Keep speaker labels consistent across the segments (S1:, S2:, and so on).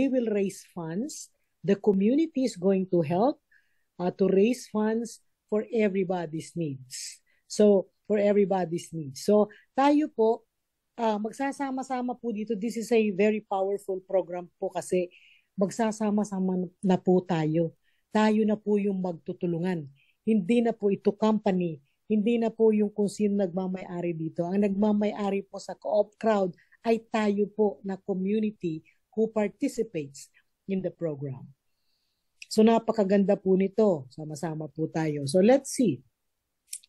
S1: will raise funds. The community is going to help to raise funds for everybody's needs. So, for everybody's needs. So, tayo po, magsasama-sama po dito. This is a very powerful program po kasi magsasama-sama na po tayo. Tayo na po yung magtutulungan. Hindi na po ito company. Hindi na po yung kung sino nagmamay-ari dito. Ang nagmamay-ari po sa Co-op Crowd ay tayo po na community who participates in the program. So napakaganda po nito. Sama-sama po tayo. So let's see.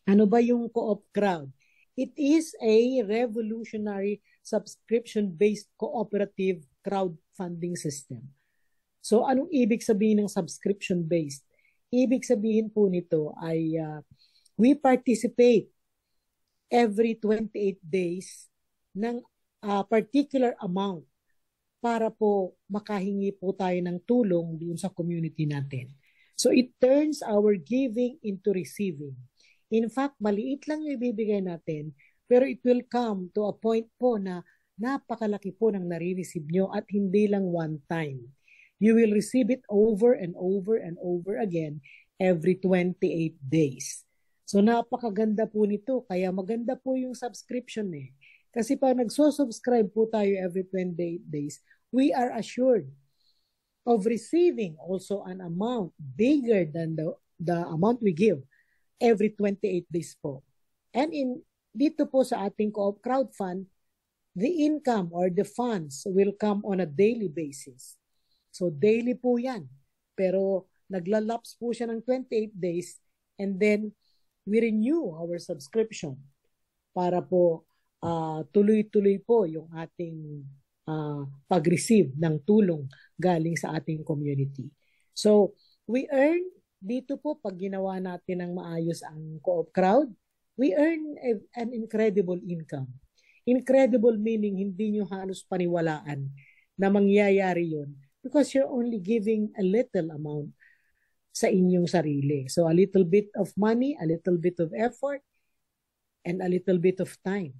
S1: Ano ba yung Co-op Crowd? It is a revolutionary subscription-based cooperative crowdfunding system. So anong ibig sabihin ng subscription-based? Ibig sabihin po nito ay we participate every 28 days ng particular amount para po makahingi po tayo ng tulong dun sa community natin. So it turns our giving into receiving. In fact, maliit lang yung ibibigay natin, pero it will come to a point po na napakalaki po ng nare-receive nyo at hindi lang one time. You will receive it over and over and over again every 28 days. So napakaganda po nito, kaya maganda po yung subscription eh. Kasi pag nagsusubscribe po tayo every 28 days, we are assured of receiving also an amount bigger than the amount we give every 28 days po. And dito po sa ating Co-op Crowd Fund, the income or the funds will come on a daily basis. So daily po yan. Pero naglalaps po siya ng 28 days and then we renew our subscription para po tuloy-tuloy po yung ating pag-receive ng tulong galing sa ating community. So, we earn dito po pag ginawa natin ng maayos ang Co-op Crowd, we earn an incredible income. Incredible meaning hindi nyo halos paniwalaan na mangyayari yun because you're only giving a little amount sa inyong sarili. So, a little bit of money, a little bit of effort, and a little bit of time.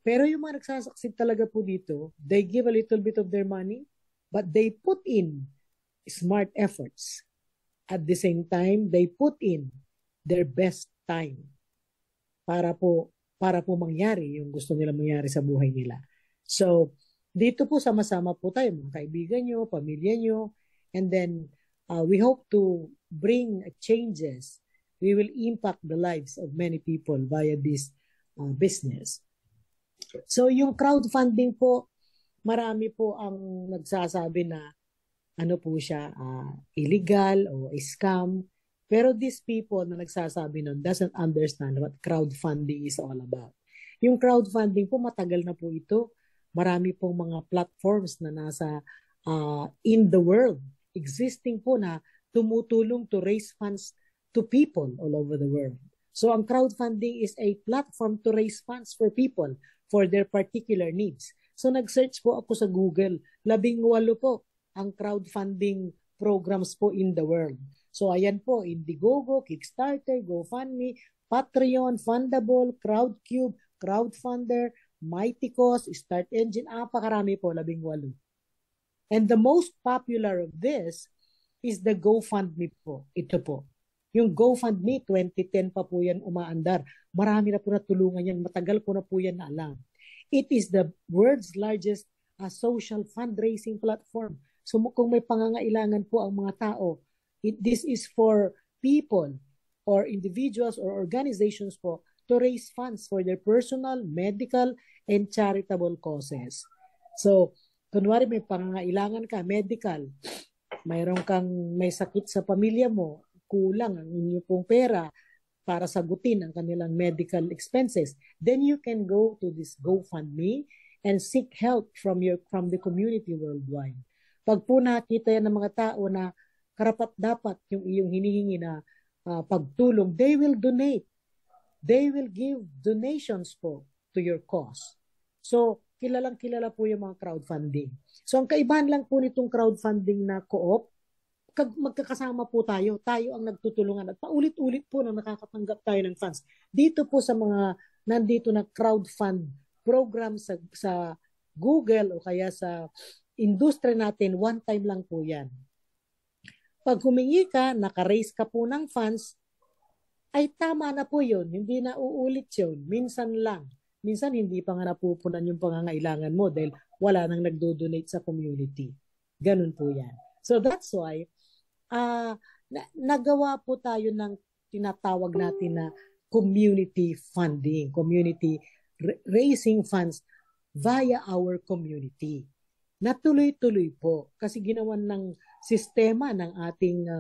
S1: Pero yung mga nagsasucceed talaga po dito, they give a little bit of their money, but they put in smart efforts. At the same time, they put in their best time para po mangyari yung gusto nila mangyari sa buhay nila. So, dito po sama-sama po tayo, mga kaibigan nyo, pamilya nyo, and then we hope to bring changes. We will impact the lives of many people via this business. So yung crowdfunding po, marami po ang nagsasabi na ano po siya, illegal o scam. Pero these people na nagsasabi nun doesn't understand what crowdfunding is all about. Yung crowdfunding po, matagal na po ito. Marami pong mga platforms na nasa in the world, existing po na tumutulong to raise funds to people all over the world. So ang crowdfunding is a platform to raise funds for people for their particular needs. So nag-search po ako sa Google, 18 po ang crowdfunding programs po in the world. So ayan po, Indiegogo, Kickstarter, GoFundMe, Patreon, Fundable, Crowdcube, Crowdfunder, Mightycause, Start Engine, pakarami po, 18. And the most popular of this is the GoFundMe po. Ito po. Yung GoFundMe, 2010 pa po yan umaandar. Marami na po natulungan yan. Matagal ko na po yan na alam. It is the world's largest social fundraising platform. So kung may pangangailangan po ang mga tao, this is for people or individuals or organizations po to raise funds for their personal, medical, and charitable causes. So, kunwari may pangangailangan ka, medical, mayroon kang may sakit sa pamilya mo, kulang ang inyong pong pera para sagutin ang kanilang medical expenses, then you can go to this GoFundMe and seek help from the community worldwide. Pag po nakita yan ng mga tao na karapat-dapat yung iyong hinihingi na pagtulong, they will donate. They will give donations po to your cause. So, kilalang-kilala po yung mga crowdfunding. So, ang kaibahan lang po nitong crowdfunding na co-op, magkakasama po tayo ang nagtutulungan at paulit-ulit po na nakakatanggap tayo ng funds. Dito po sa mga nandito na crowdfund program sa Google o kaya sa industry natin, one time lang po yan. Pag humingi ka, naka-raise ka po ng funds, ay tama na po yun. Hindi na uulit yun. Minsan lang. Minsan hindi pa nga napupunan yung pangangailangan mo dahil wala nang nagdo-donate sa community. Ganun po yan. So that's why, nagawa po tayo ng tinatawag natin na community funding, community raising funds via our community. Natuloy-tuloy po kasi ginawan ng sistema ng ating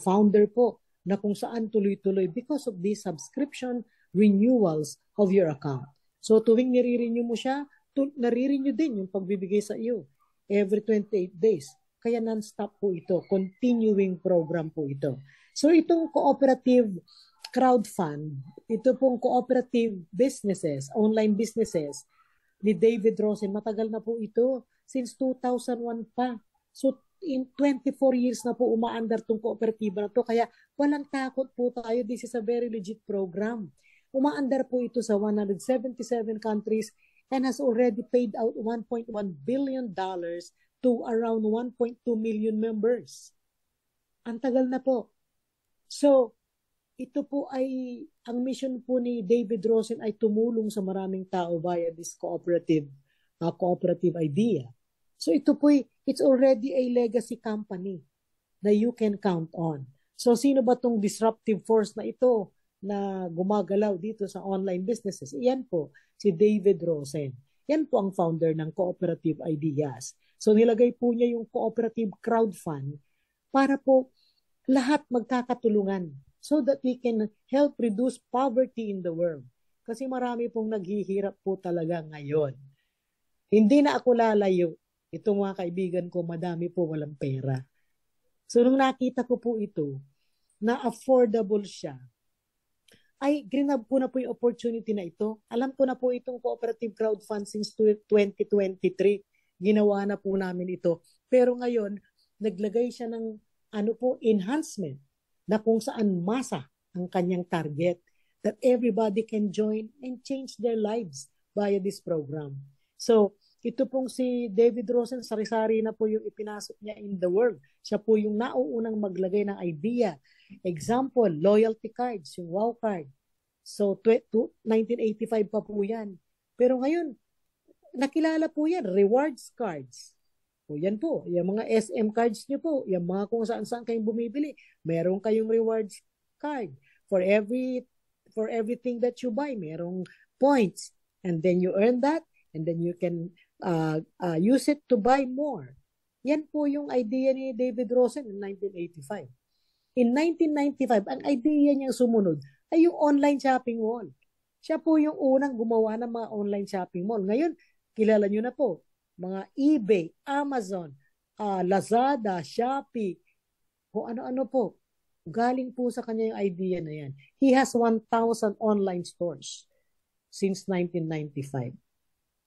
S1: founder po na kung saan tuloy-tuloy because of these subscription renewals of your account. So tuwing nire-renew mo siya, nare-renew din yung pagbibigay sa iyo every 28 days. Kaya non-stop po ito, continuing program po ito. So itong cooperative crowdfund, ito pong cooperative businesses, online businesses ni David Rosen, matagal na po ito, since 2001 pa. So in 24 years na po umaandar tong kooperatiba na to, kaya walang takot po tayo. This is a very legit program. Umaandar po ito sa 177 countries and has already paid out $1.1 billion to around 1.2 million members. Ang tagal na po. So, ito po ay, ang mission po ni David Rosen ay tumulong sa maraming tao via this cooperative idea. So ito po, it's already a legacy company na you can count on. So sino ba tong disruptive force na ito na gumagalaw dito sa online businesses? Yan po, si David Rosen. Yan po ang founder ng Cooperative Ideas. So nilagay po niya yung cooperative crowdfund para po lahat magkakatulungan so that we can help reduce poverty in the world. Kasi marami pong naghihirap po talaga ngayon. Hindi na ako lalayo. Itong mga kaibigan ko, madami po walang pera. So, nung nakita ko po ito, na affordable siya, ay grinab ko na po yung opportunity na ito. Alam ko na po itong cooperative crowdfund since 2023. Ginawa na po namin ito. Pero ngayon, naglagay siya ng enhancement na kung saan masa ang kanyang target that everybody can join and change their lives via this program. So, ito pong si David Rosen, sari-sari na po yung ipinasok niya in the world. Siya po yung nauunang maglagay ng idea. Example, loyalty cards, yung WOW card. So, 1985 pa po yan. Pero ngayon, nakilala po yan, rewards cards. O yan po, yung mga SM cards nyo po, yung mga kung saan-saan kayong bumibili, meron kayong rewards card. For everything that you buy, merong points. And then you earn that, and then you can use it to buy more. Yan po yung idea ni David Rosen in 1985. In 1995, ang idea niyang sumunod ay yung online shopping mall. Siya po yung unang gumawa ng mga online shopping mall. Ngayon, kilala nyo na po, mga eBay, Amazon, Lazada, Shopee, o ano-ano po. Galing po sa kanya yung idea na yan. He has 1,000 online stores since 1995.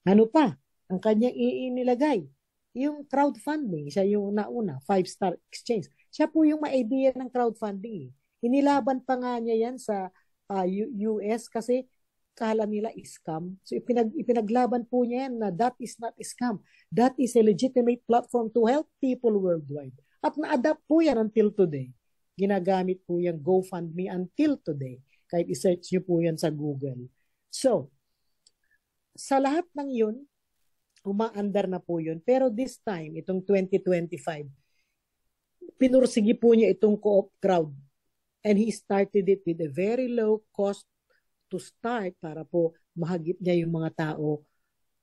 S1: Ano pa? Ang kanyang inilagay, yung crowdfunding, siya yung nauna, 5-star exchange. Siya po yung ma-idea ng crowdfunding. Inilaban pa nga niya yan sa US kasi kala nila scam. So ipinaglaban po niya yan na that is not a scam. That is a legitimate platform to help people worldwide. At na-adapt po yan until today. Ginagamit po yung GoFundMe until today. Kahit i-search niyo po yan sa Google. So, sa lahat ng yun, umaandar na po yun. Pero this time, itong 2025, pinursigi po niya itong co-op crowd. And he started it with a very low cost to start para po mahagip niya yung mga tao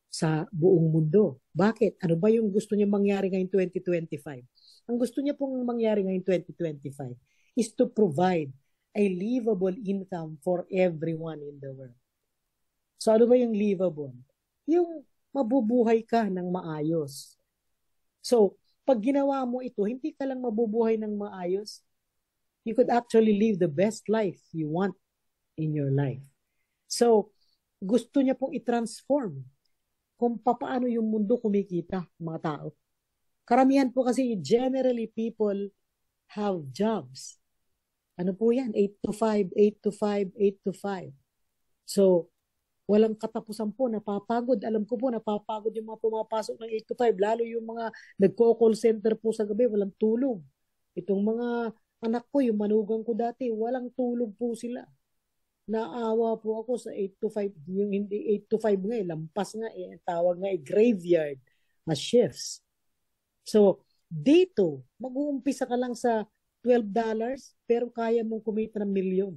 S1: sa buong mundo. Bakit? Ano ba yung gusto niya mangyari ngayong 2025? Ang gusto niya pong mangyari ngayong 2025 is to provide a livable income for everyone in the world. So ano ba yung livable? Yung mabubuhay ka ng maayos. So, pag ginawa mo ito, hindi ka lang mabubuhay ng maayos. You could actually live the best life you want in your life. So, gusto niya pong i-transform kung paano yung mundo kumikita, mga tao. Karamihan po kasi, generally, people have jobs. Ano po yan? 8 to 5, 8 to 5, 8 to 5. So, Walang katapusan po, napapagod. Alam ko po, napapagod yung mga pumapasok ng 8 to 5, lalo yung mga nagko-call center po sa gabi, walang tulog. Itong mga anak ko, yung manugang ko dati, walang tulog po sila. Naawa po ako sa 8 to 5, yung hindi 8 to 5 nga, lampas nga, tawag nga, graveyard na shifts. So, dito, mag-uumpisa ka lang sa $12, pero kaya mong kumita ng milyon.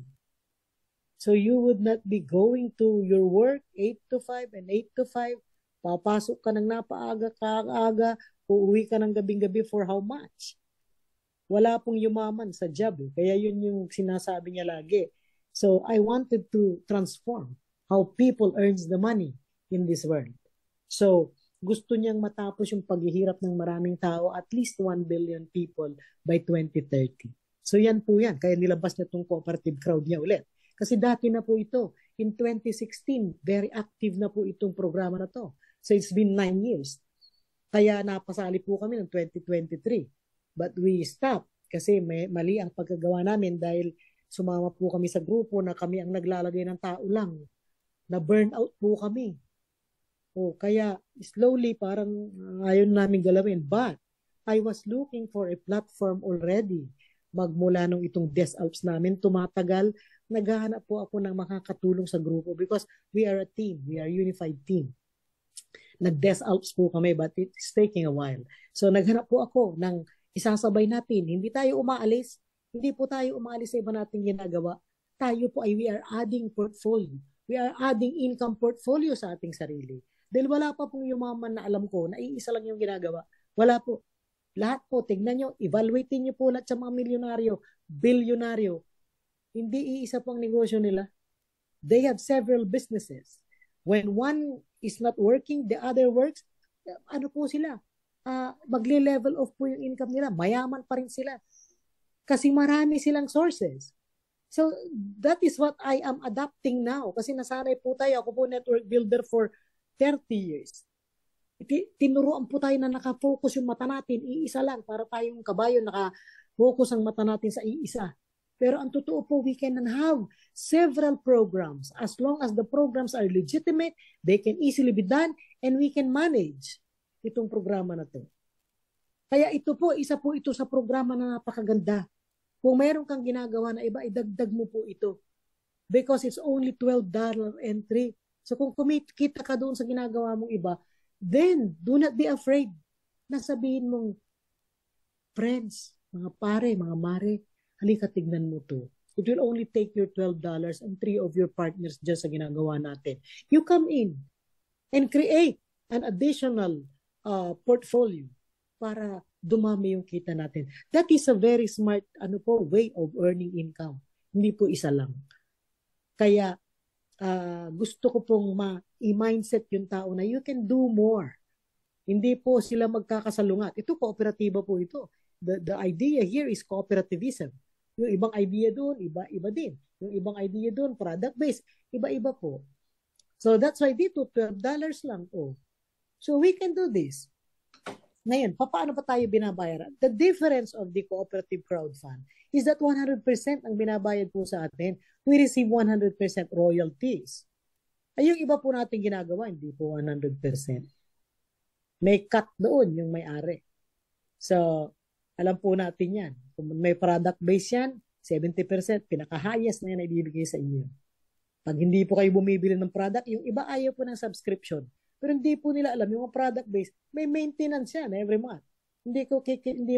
S1: So you would not be going to your work 8 to 5 and 8 to 5. Papasok ka ng napaaga, kaaga, uuwi ka ng gabing-gabi for how much? Wala pong yumaman sa job. Kaya yun yung sinasabi niya lagi. So I wanted to transform how people earns the money in this world. So gusto niyang matapos yung paghihirap ng maraming tao, at least 1 billion people by 2030. So yan po yan. Kaya nilabas niya itong cooperative crowd niya ulit. Kasi dati na po ito. In 2016, very active na po itong programa na to. So it's been 9 years. Kaya napasali po kami ng 2023. But we stopped kasi mali ang pagkagawa namin dahil sumama po kami sa grupo na kami ang naglalagay ng tao lang. Na burnout po kami. O kaya slowly parang ayaw namin galawin. But I was looking for a platform already. Magmula nung itong DesAlps namin, tumatagal, naghahanap po ako ng makakatulong sa grupo because we are a team, we are a unified team. Nag-DesAlps po kami but it's taking a while. So naghanap po ako ng isasabay natin. Hindi tayo umaalis, hindi po tayo umaalis sa iba nating ginagawa. Tayo po ay we are adding portfolio. We are adding income portfolio sa ating sarili. Dahil wala pa pong yumaman na alam ko na iisa lang yung ginagawa. Wala po. Lahat po, tignan nyo, evaluatein nyo po lahat sa mga milyonaryo, bilyonaryo. Hindi iisa pang negosyo nila. They have several businesses. When one is not working, the other works, ano po sila? Magle-level off po yung income nila. Mayaman pa rin sila. Kasi marami silang sources. So, that is what I am adapting now. Kasi nasanay po tayo. Ako po network builder for 30 years. Tinuruan po tayo na nakafocus yung mata natin, iisa lang, para tayong kabayo, nakafocus ang mata natin sa iisa. Pero ang totoo po, we can have several programs. As long as the programs are legitimate, they can easily be done, and we can manage itong programa na to. Kaya ito po, isa po ito sa programa na napakaganda. Kung mayroon kang ginagawa na iba, idagdag mo po ito. Because it's only $12 entry. So kung kumikita ka doon sa ginagawa mong iba, then, do not be afraid na sabihin mong, friends, mga pare, mga mare, halika tignan mo to. It will only take your $12 and 3 of your partners dyan sa ginagawa natin. You come in and create an additional portfolio para dumami yung kita natin. That is a very smart way of earning income. Hindi po isa lang. Kaya, gusto ko pong i-mindset yung tao na you can do more. Hindi po sila magkakasalungat. Ito, kooperatiba po ito. The idea here is cooperativism. Yung ibang idea doon, iba din. Yung ibang idea doon, product-based, iba-iba po. So that's why dito, $12 lang po. So we can do this. Ngayon, paano pa tayo binabayaran? The difference of the cooperative crowd fund is that 100% ang binabayad po sa atin. We receive 100% royalties. Ay, yung iba po natin ginagawa, hindi po 100%. May cut doon yung may-ari. So, alam po natin yan. Kung may product base yan, 70%, pinaka-highest na yan ay ibibigay sa inyo. Pag hindi po kayo bumibili ng product, yung iba ayaw po ng subscription. Pero hindi po nila alam, yung product base, may maintenance yan every month. Hindi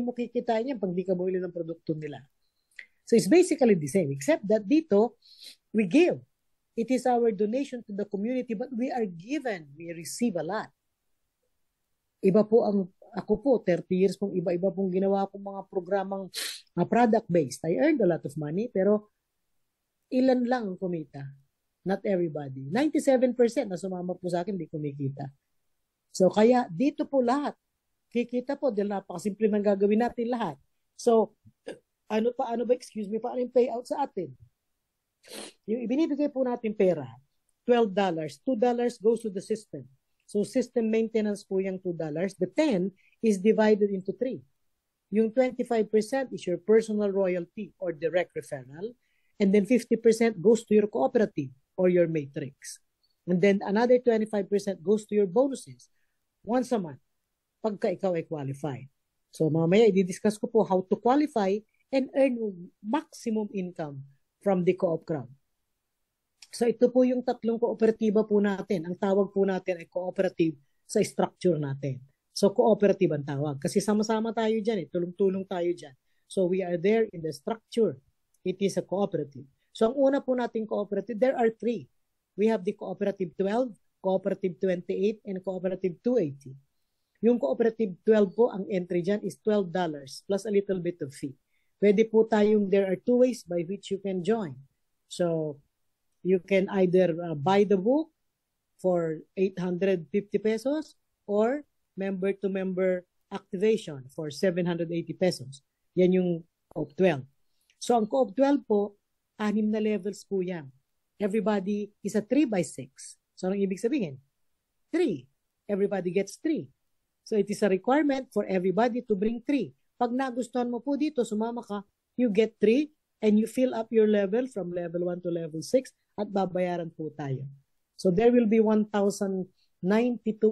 S1: mo kikitain yan pag hindi ka bumili ng produkto nila. So it's basically the same, except that dito, we give. It is our donation to the community, but we are given, we receive a lot. Iba po ako po, 30 years pong iba-iba pong ginawa kong mga programang product-based. I earned a lot of money, pero ilan lang ang kumita. Not everybody. 97% na sumama po sa akin, di kumikita. So, kaya dito po lahat. Kikita po, dahil napakasimple nang gagawin natin lahat. So, paano yung payout sa atin? Yung ibinibigay po natin pera, $12, $2 goes to the system. So, system maintenance po yung $2. The 10 is divided into 3. Yung 25% is your personal royalty or direct referral. And then 50% goes to your cooperative or your matrix. And then another 25% goes to your bonuses once a month pagka ikaw ay qualified. So mamaya i-discuss ko po how to qualify and earn maximum income from the co-op crowd. So ito po yung tatlong kooperatiba po natin. Ang tawag po natin ay cooperative sa structure natin. So cooperative ang tawag. Kasi sama-sama tayo dyan, tulong-tulong tayo dyan. So we are there in the structure. It is a cooperative. So ang una po nating cooperative, there are three. We have the Cooperative 12, Cooperative 28, and Cooperative 280. Yung Cooperative 12 po, ang entry dyan is $12 plus a little bit of fee. Pwede po tayong, there are two ways by which you can join. So, you can either buy the book for 850 pesos or member-to-member activation for 780 pesos. Yan yung Co-op 12. So, ang Co-op 12 po, 6 na levels po yan. Everybody is a 3x6. So, anong ibig sabihin? 3. Everybody gets 3. So, it is a requirement for everybody to bring 3. Pag nagustuhan mo po dito, sumama ka, you get 3 and you fill up your level from level 1 to level 6 at babayaran po tayo. So, there will be 1,092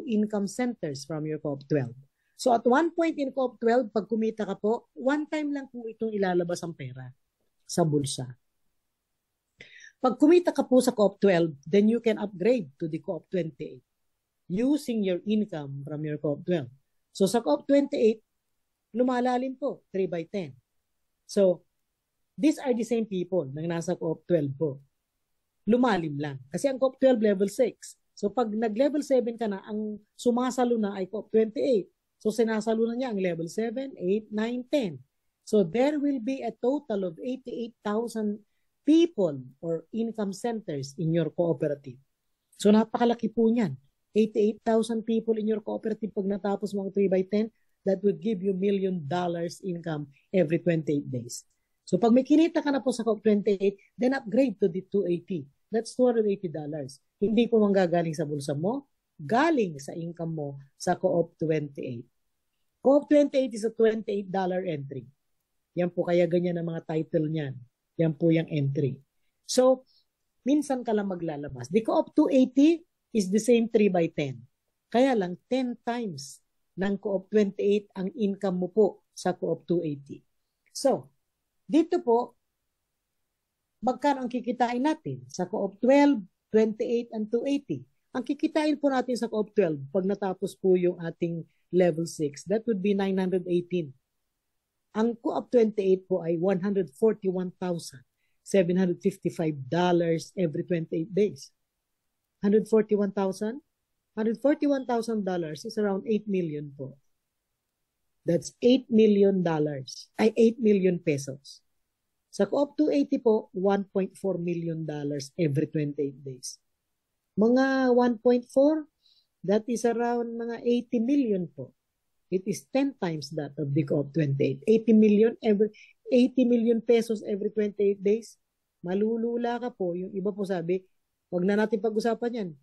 S1: income centers from your Co-op 12. So, at one point in Co-op 12, pag kumita ka po, one time lang po itong ilalabas ang pera sa bulsa. Pag kumita ka po sa Co-op 12, then you can upgrade to the Co-op 28 using your income from your Co-op 12. So sa Co-op 28, lumalalim po, 3x10. So, these are the same people na nasa Co-op 12 po. Lumalim lang. Kasi ang Co-op 12 level 6. So pag nag-level 7 ka na, ang sumasalo na ay Co-op 28. So sinasalo na niya ang level 7, 8, 9, 10. So there will be a total of 88,000 people or income centers in your cooperative. So napakalaki po niyan. 88,000 people in your cooperative pag natapos mo ang 3x10, that would give you $1 million income every 28 days. So pag may kinita ka na po sa Co-op 28, then upgrade to the 280. That's $280. Hindi po manggagaling sa bulsa mo, galing sa income mo sa Co-op 28. Co-op 28 is a $28 entry. Yan po kaya ganyan ang mga title niyan. Yan po yung entry. So, minsan ka lang maglalabas. The Co-op 280 is the same 3x10. Kaya lang, 10 times ng Co-op 28 ang income mo po sa Co-op 280. So, dito po, magkano ang kikitain natin? Sa Co-op 12, 28, and 280. Ang kikitain po natin sa Co-op 12, pag natapos po yung ating level 6, that would be 918. Ang Co-op 28 po ay $141,755 every 28 days. $141,000 is around 8 million po. That's $8 million. Ay, 8 million pesos. Sa Co-op 280 po, $1.4 million every 28 days. Mga 1.4, that is around mga 80 million po. It is 10 times that of the Co-op 28. 80 million pesos every 28 days. Malulula ka po. Yung iba po sabi, wag na natin pag-usapan yan.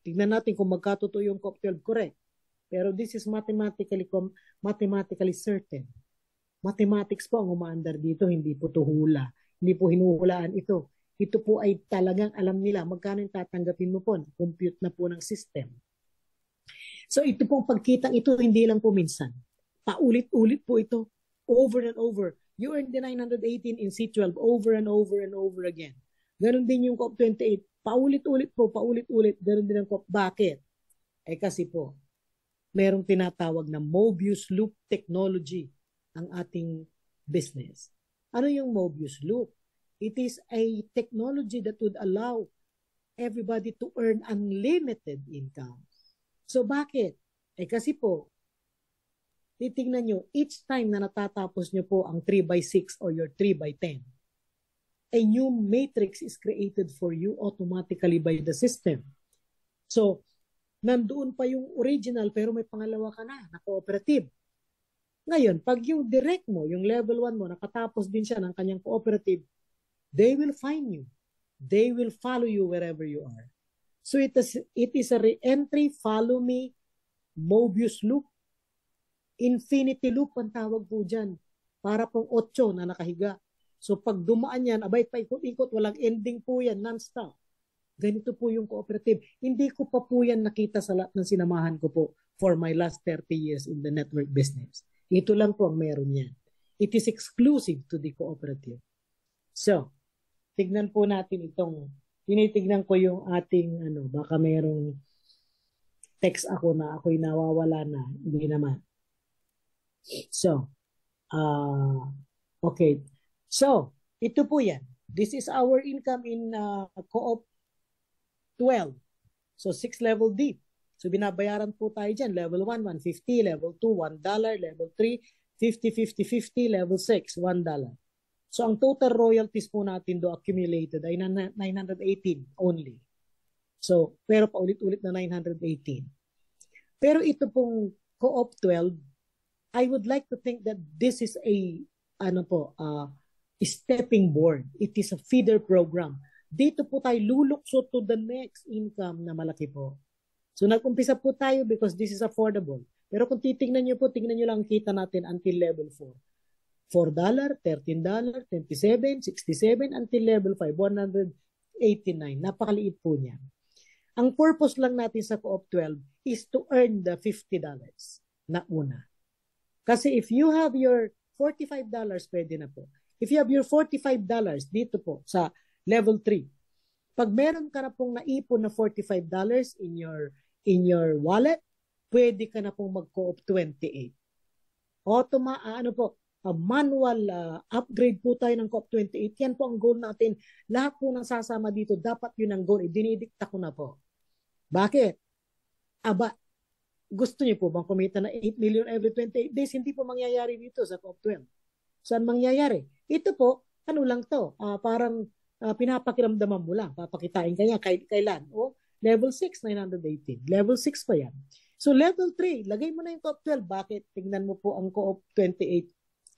S1: Tignan natin kung magkatotoo yung Co-op 12 correct. Pero this is mathematically certain. Mathematics po ang umaandar dito, hindi po to hula. Hindi po hinuhulaan ito. Ito po ay talagang alam nila magkano yung tatanggapin mo po. Compute na po ng system. So ito pong pagkitang ito, hindi lang po minsan. Paulit-ulit po ito. Over and over. You earn the 918 in C12 over and over and over again. Ganon din yung Co-op 28. Paulit-ulit po, paulit-ulit. Ganon din ang Co-op. Bakit? Eh kasi po, merong tinatawag na Mobius Loop technology ang ating business. Ano yung Mobius Loop? It is a technology that would allow everybody to earn unlimited income. So bakit? Eh kasi po, titingnan nyo, each time na natatapos nyo po ang 3x6 or your 3x10, a new matrix is created for you automatically by the system. So, nandoon pa yung original pero may pangalawa ka na cooperative. Ngayon, pag yung direct mo, yung level 1 mo, nakatapos din siya ng kanyang cooperative, they will find you. They will follow you wherever you are. So it is a re-entry, follow me, Mobius loop, infinity loop ang tawag po dyan. Para pong 8 na nakahiga. So pag dumaan yan, abay paikot-ikot, walang ending po yan, non-stop. Ganito po yung cooperative. Hindi ko pa po yan nakita sa lahat ng sinamahan ko po for my last 30 years in the network business. Ito lang po ang meron yan. It is exclusive to the cooperative. So, tignan po natin tinitignan ko yung ating, baka merong text ako na ako'y nawawala na. Hindi naman. So, okay. So, ito po yan. This is our income in Co-op 12. So, 6 level deep. So, binabayaran po tayo dyan. Level 1, 150. Level 2, $1. Level 3, 50, 50, 50. Level 6, $1. So, ang total royalties po natin do accumulated ay 918 only. So, pero paulit-ulit na 918. Pero ito pong Co-op 12, I would like to think that this is a stepping board. It is a feeder program. Dito po tayo lulukso to the next income na malaki po. So nag-umpisa po tayo because this is affordable. Pero kung titingnan nyo po, tingnan nyo lang kita natin until level 4. $4, $13, $27, $67, until level 5, $189. Napakaliit po niya. Ang purpose lang natin sa Co-op 12 is to earn the $50 na una. Kasi if you have your $45, pwede na po. If you have your $45 dito po sa level 3, pag meron ka na pong naipon na $45 in your wallet, pwede ka na pong mag-Co-op 28. Manual upgrade po tayo ng Co-op 28. Yan po ang goal natin. Lahat po ng sasama dito, dapat yun ang goal. Dinidikta ko na po. Bakit? Gusto niyo po bang kumita na 8 million every 28 days? Hindi po mangyayari dito sa Co-op 12. Saan mangyayari? Ito po, lang to? Parang pinapakiramdaman mo lang. Papakitain kanya kailan? Level 6, 918. Level 6 pa yan. So level 3, lagay mo na yung Co-op 12. Bakit? Tingnan mo po ang Co-op 28.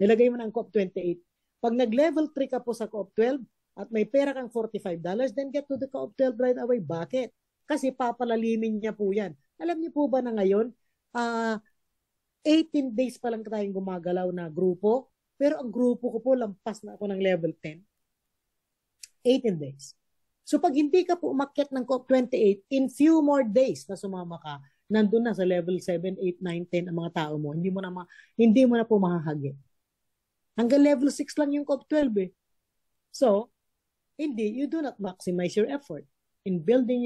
S1: Nilagay mo na ang Co-op 28. Pag nag-level 3 ka po sa Co-op 12 at may pera kang $45, then get to the Co-op 12 right away. Bakit? Kasi papalalimin niya po yan. Alam niyo po ba na ngayon, 18 days pa lang tayong gumagalaw na grupo, pero ang grupo ko po lampas na ako ng level 10. 18 days. So pag hindi ka po umakyat ng Co-op 28, in few more days na sumama ka, nandun na sa level 7, 8, 9, 10 ang mga tao mo, hindi mo na po mahahagit. Hanggang level 6 lang yung Co-op 12 eh. So, you do not maximize your effort in building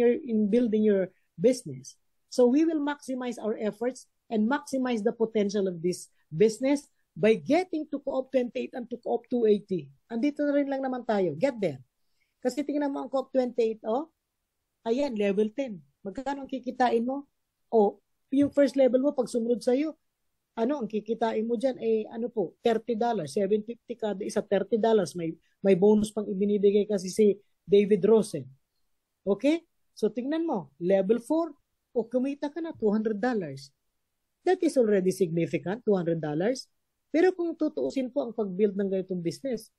S1: your business. So we will maximize our efforts and maximize the potential of this business by getting to Co-op 28 and to Co-op 280. Andito na rin lang naman tayo. Get there. Kasi tingnan mo ang Co-op 28, ayan, level 10. Magkano ang kikitain mo? Yung first level mo, pag sumunod sa'yo, ang kikitain mo dyan, $30. $750 kada isa, $30. May bonus pang ibinibigay kasi si David Rosen. Okay? So tingnan mo, level 4, kumita ka na $200. That is already significant, $200. Pero kung tutuusin po ang pag-build ng ganitong business,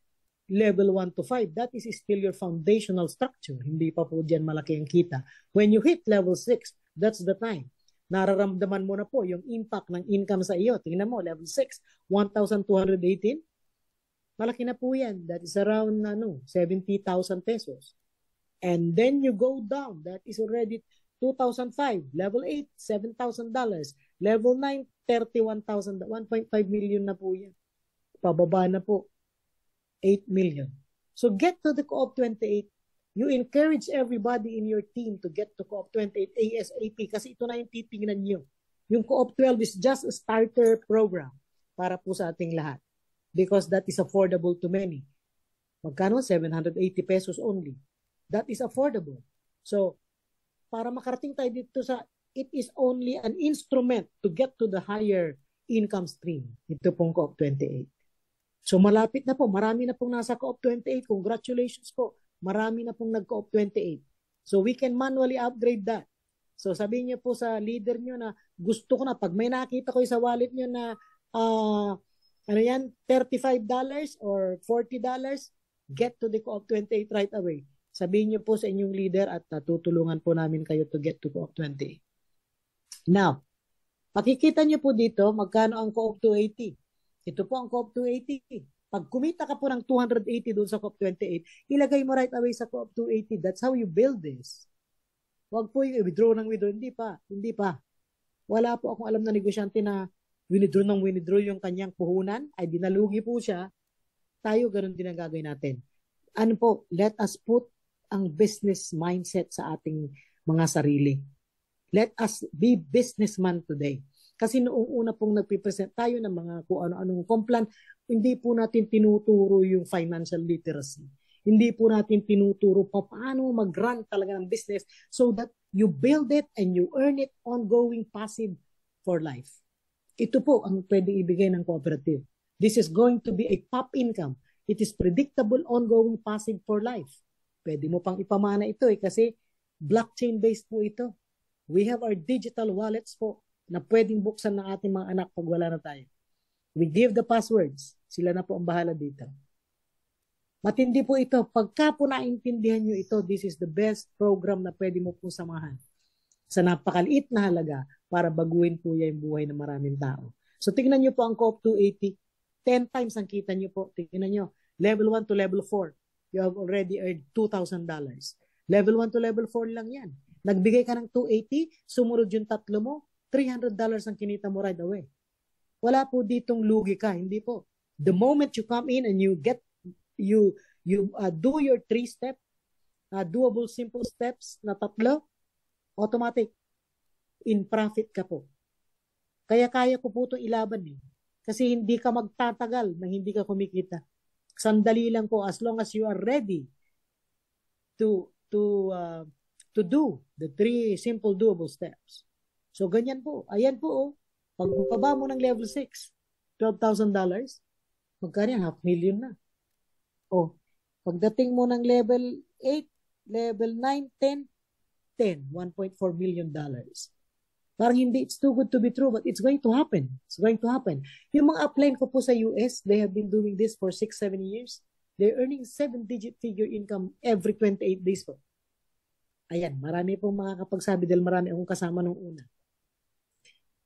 S1: level 1 to 5, that is still your foundational structure. Hindi pa po dyan malaki ang kita. When you hit level 6, that's the time. Nararamdaman mo na po yung impact ng income sa iyo. Tingnan mo, level 6, 1,218. Malaki na po yan. That is around 70,000 pesos. And then you go down. That is already 2005. Level 8, $7,000. Level 9, 31,000. 1.5 million na po yan. Pababa na po. 8 million. So get to the Co-op 28. You encourage everybody in your team to get to Co-op 28 ASAP kasi ito na yung titingnan nyo. Yung Co-op 12 is just a starter program para po sa ating lahat because that is affordable to many. Magkano? 780 pesos only. That is affordable. So, para makarating tayo dito it is only an instrument to get to the higher income stream. Ito pong Co-op 28. So, malapit na po. Marami na pong nasa Co-op 28. Congratulations po. Marami na pong nag-Co-op 28. So, we can manually upgrade that. So, sabihin niyo po sa leader niyo na gusto ko na, pag may nakita ko sa wallet niyo na, $35 or $40, get to the Co-op 28 right away. Sabihin niyo po sa inyong leader at tutulungan po namin kayo to get to Co-op 28. Now, makikita niyo po dito, magkano ang Co-op 280. Ito po ang Co-op 280. Pag kumita ka po ng 280 doon sa COP28, ilagay mo right away sa COP 280. That's how you build this. Huwag po yung withdraw ng withdraw. Hindi pa. Hindi pa. Wala po akong alam na negosyante na withdraw yung kanyang puhunan, ay dinalugi po siya. Tayo, ganun din ang gagawin natin. Ano po, let us put ang business mindset sa ating mga sarili. Let us be businessman today. Kasi noong una pong nagpipresent tayo ng mga kung ano-anong complan, hindi po natin tinuturo yung financial literacy. Hindi po natin tinuturo paano mag-run talaga ng business so that you build it and you earn it ongoing passive for life. Ito po ang pwedeng ibigay ng cooperative. This is going to be a pop income. It is predictable, ongoing, passive for life. Pwede mo pang ipamana ito kasi blockchain-based po ito. We have our digital wallets po na pwedeng buksan ng ating mga anak pag wala na tayo. We give the passwords. Sila na po ang bahala dito. Matindi po ito. Pagka po naintindihan nyo ito, this is the best program na pwede mo po samahan sa napakaliit na halaga para baguhin po yung buhay ng maraming tao. So tingnan nyo po ang COP 280. 10 times ang kita nyo po. Tingnan nyo. Level 1 to level 4. You have already earned $2,000. Level 1 to level 4 lang yan. Nagbigay ka ng 280, sumunod yung tatlo mo, $300 ang kinita mo right away. Wala po ditong lugi ka, hindi po. The moment you come in and you do your 3-step, doable simple steps na tatlo, automatic, in profit ka po. Kaya ko po itong ilaban eh. Kasi hindi ka magtatagal na hindi ka kumikita. Sandali lang po as long as you are ready to do the 3 simple doable steps. So, ganyan po. Ayan po, oh. Pagbaba mo ng level 6, $12,000, magkano yan? $500,000 na. Oh, pagdating mo ng level 8, level 9, 10, $1.4 million. Parang hindi, it's too good to be true, but it's going to happen. It's going to happen. Yung mga upline ko po sa US, they have been doing this for 6-7 years. They're earning 7-digit figure income every 28 days po. Ayan, marami pong makakapagsabi dahil marami akong kasama nung una.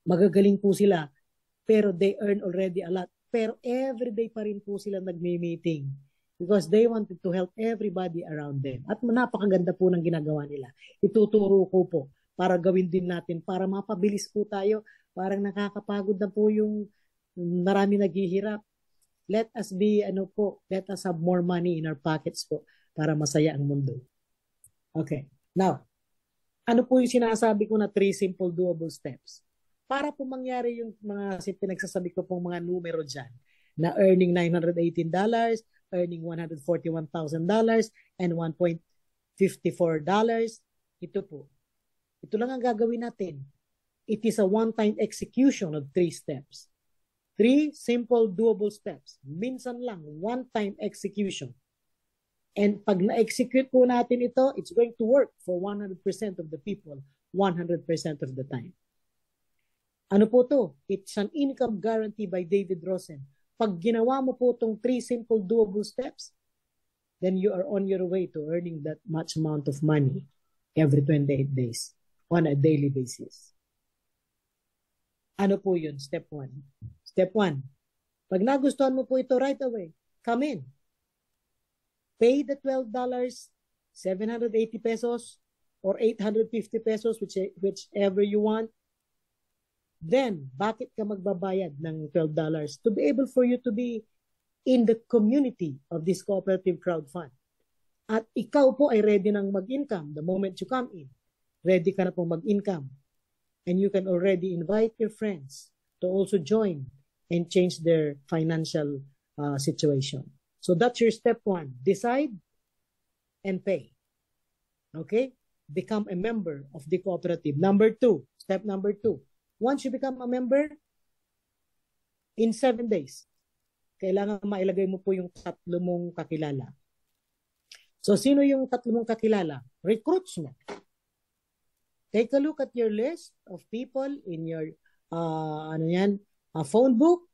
S1: Magagaling po sila, pero they earn already a lot. Pero everyday pa rin po sila nagme-meeting because they wanted to help everybody around them. At napakaganda po ng ginagawa nila. Ituturo ko po para gawin din natin, para mapabilis po tayo. Parang nakakapagod na po yung marami naghihirap. Let us be, let us have more money in our pockets po para masaya ang mundo. Okay. Now, ano po yung sinasabi ko na 3 simple doable steps? Para po mangyari yung mga pinagsasabi ko pong mga numero dyan na earning $918, earning $141,000, and $1.54. Ito po. Ito lang ang gagawin natin. It is a one-time execution of 3 steps. 3 simple doable steps. Minsan lang, one-time execution. And pag na-execute po natin ito, it's going to work for 100% of the people, 100% of the time. Ano po to? It's an income guarantee by David Rosen. Pag ginawa mo po itong 3 simple doable steps, then you are on your way to earning that much amount of money every 28 days on a daily basis. Ano po yun? Step 1. Step 1. Pag nagustuhan mo po ito right away, come in. Pay the $12, 780 pesos, or 850 pesos, whichever you want. Then, bakit ka magbabayad ng $12? To be able for you to be in the community of this cooperative crowd fund. At ikaw po ay ready nang mag-income the moment you come in. Ready ka na pong mag-income. And you can already invite your friends to also join and change their financial situation. So that's your step 1. Decide and pay. Okay? Become a member of the cooperative. Step number 2. Once you become a member, in 7 days, kailangan mailagay mo po yung 3 mong kakilala. So, sino yung 3 mong kakilala? Recruits mo. Take a look at your list of people in your phone book.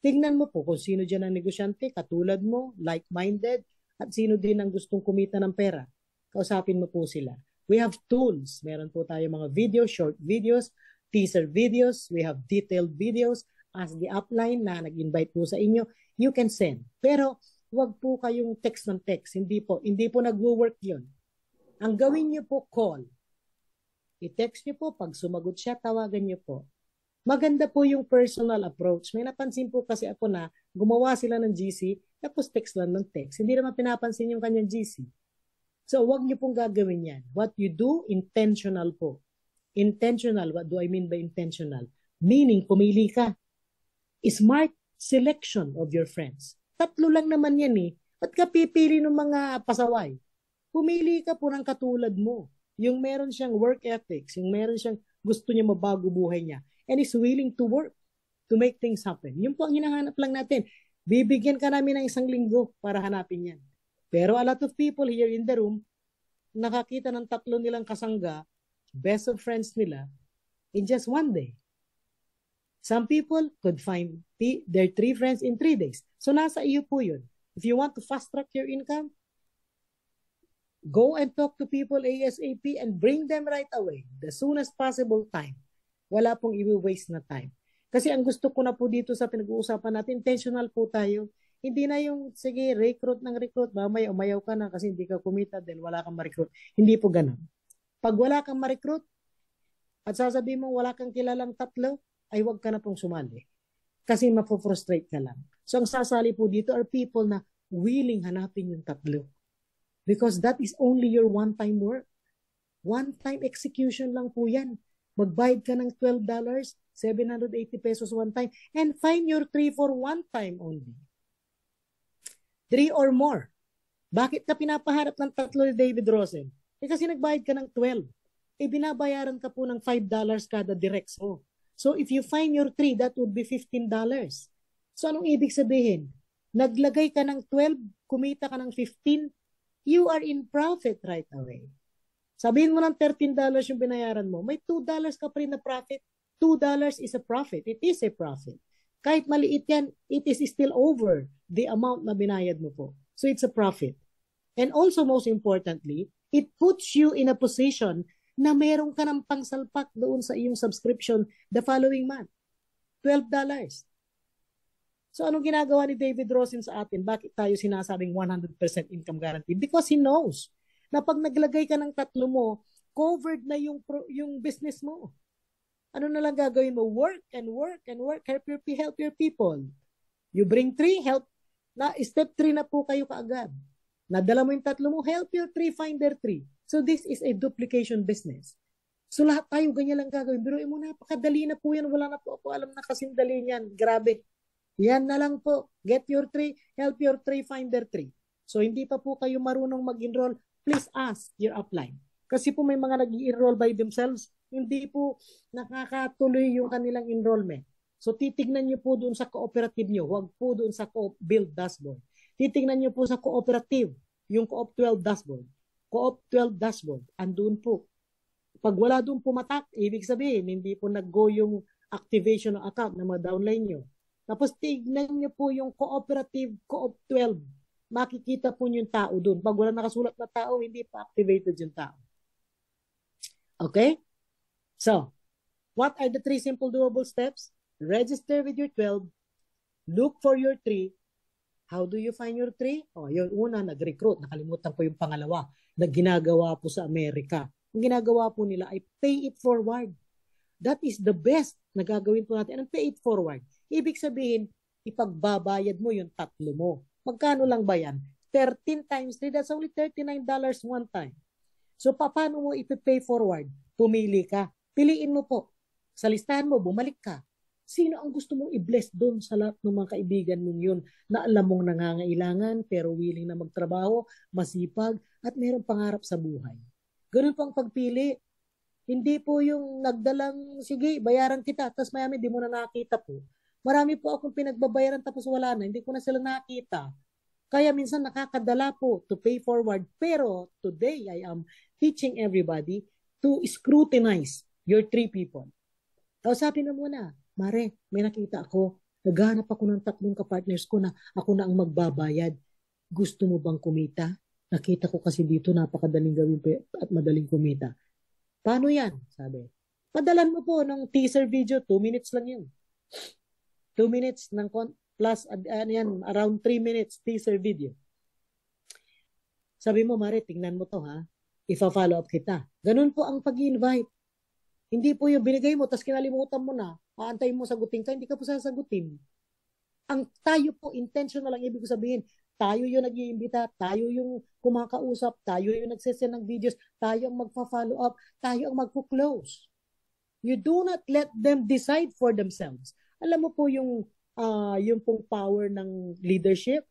S1: Tingnan mo po kung sino dyan ang negosyante, katulad mo, like-minded, at sino din ang gustong kumita ng pera. Kausapin mo po sila. We have tools. Meron po tayo mga videos, short videos, teaser videos, we have detailed videos, as the upline na nag-invite po sa inyo, you can send. Pero wag po kayong text ng text. Hindi po nagwo-work yun. Ang gawin niyo po, call. I-text niyo po. Pag sumagot siya, tawagan niyo po. Maganda po yung personal approach. May napansin po kasi ako na gumawa sila ng GC, tapos text lang ng text. Hindi naman pinapansin yung kanyang GC. So, wag niyo pong gagawin yan. What you do, intentional po. Intentional, what do I mean by intentional? Meaning, pumili ka. Smart selection of your friends. 3 lang naman yan eh. Ba't ka pipili ng mga pasaway? Pumili ka po ng katulad mo. Yung meron siyang work ethics, yung meron siyang gusto niya mabago buhay niya, and is willing to work to make things happen. Yun po ang hinahanap lang natin. Bibigyan ka namin ng 1 linggo para hanapin yan. Pero a lot of people here in the room, nakakita ng 3 nilang kasangga, best of friends nila, in just 1 day. Some people could find their 3 friends in 3 days. So nasa iyo po yun. If you want to fast track your income, go and talk to people ASAP and bring them right away. The soonest possible time. Wala pong i-waste na time. Kasi ang gusto ko na po dito sa pinag-uusapan natin, intentional po tayo. Hindi na yung, sige, recruit, mamaya umayaw ka na kasi hindi ka kumita dahil wala kang ma-recruit. Hindi po ganun. Pag wala kang ma-recruit at sasabihin mo wala kang kilalang 3, ay wag ka na pong sumali. Kasi mapofrustrate ka lang. So ang sasali po dito are people na willing hanapin yung 3. Because that is only your one-time work. One-time execution lang po yan. Magbayad ka ng $12, 780 pesos one time, and find your 3 for one time only. 3 or more. Bakit ka pinapaharap ng 3 ni David Rosen? Kasi nagbayad ka ng 12. Binabayaran ka po ng $5 kada directs mo. So if you find your 3, that would be $15. So anong ibig sabihin? Naglagay ka ng 12, kumita ka ng 15, you are in profit right away. Sabihin mo ng $13 yung binayaran mo, may $2 ka pa rin na profit. $2 is a profit. It is a profit. Kahit maliit yan, it is still over the amount na binayad mo po. So it's a profit. And also most importantly, it puts you in a position na meron ka ng pangsalpak doon sa iyong subscription the following month. $12. So anong ginagawa ni David Rosen sa atin? Bakit tayo sinasabing 100% income guarantee? Because he knows na pag naglagay ka ng 3 mo, covered na yung business mo. Ano na lang gagawin mo? Work and work and work. Help your people. You bring 3, help. Na, step 3 na po kayo kaagad. Nadala mo yung 3 mo, help your 3 find their 3. So this is a duplication business. So lahat tayo ganyan lang gagawin. Pero mo, napakadali na po yan. Wala na po ako alam na kasing dali niyan. Grabe. Yan na lang po. Get your 3, help your 3 find their 3. So hindi pa po kayo marunong mag-enroll, please ask your upline. Kasi po may mga nag-i-enroll by themselves, hindi po nakakatuloy yung kanilang enrollment. So titignan niyo po doon sa cooperative niyo, huwag po doon sa Co-op Build dashboard. Titignan niyo po sa cooperative, yung Co-op 12 dashboard. Co-op 12 dashboard, andun po. Pag wala doon pumatak, ibig sabihin, hindi po nag-go yung activation ng account na ma-downline nyo. Tapos tignan niyo po yung cooperative Co-op 12. Makikita po yung tao doon. Pag wala nakasulat na tao, hindi pa activated yung tao. Okay? So, what are the 3 simple doable steps? Register with your 12. Look for your 3. How do you find your 3? Oh, yung una, nag-recruit. Nakalimutan ko yung pangalawa na ginagawa po sa Amerika. Ang ginagawa po nila ay pay it forward. That is the best na gagawin po natin. Anong pay it forward? Ibig sabihin, ipagbabayad mo yung 3 mo. Magkano lang ba yan? 13 times 3, that's only $39 one time. So, paano mo ipipay forward? Pumili ka. Piliin mo po. Sa listahan mo, bumalik ka. Sino ang gusto mong i-bless doon sa lahat ng mga kaibigan mong yun na alam mong nangangailangan pero willing na magtrabaho, masipag, at mayroong pangarap sa buhay? Ganun pang pagpili. Hindi po yung nagdalang, sige, bayaran kita, tapos mayami di mo na nakita po. Marami po akong pinagbabayaran tapos wala na, hindi ko na sila nakita. Kaya minsan nakakadala po to pay forward. Pero today I am teaching everybody to scrutinize your 3 people. Kausapin na muna, Mare, may nakita ako, naghanap ako ng 3 kapartners ko na ako na ang magbabayad. Gusto mo bang kumita? Nakita ko kasi dito napakadaling gawin at madaling kumita. Paano yan? Sabi. Padalan mo po ng teaser video, 2 minutes lang yun. 2 minutes ng plus, yan, around 3 minutes teaser video. Sabi mo, Mare, tingnan mo to ha. Ifa-follow up kita. Ganun po ang pag-invite. Hindi po yung binigay mo, tapos kinalimutan mo na, aantayin mo sagutin ka, hindi ka po sasagutin. Ang tayo po, intentional lang ibig sabihin, tayo yung nag-iimbita, tayo yung kumakausap, tayo yung nagsesend ng videos, tayo ang magpa-follow up, tayo ang magpo-close. You do not let them decide for themselves. Alam mo po yung pong power ng leadership,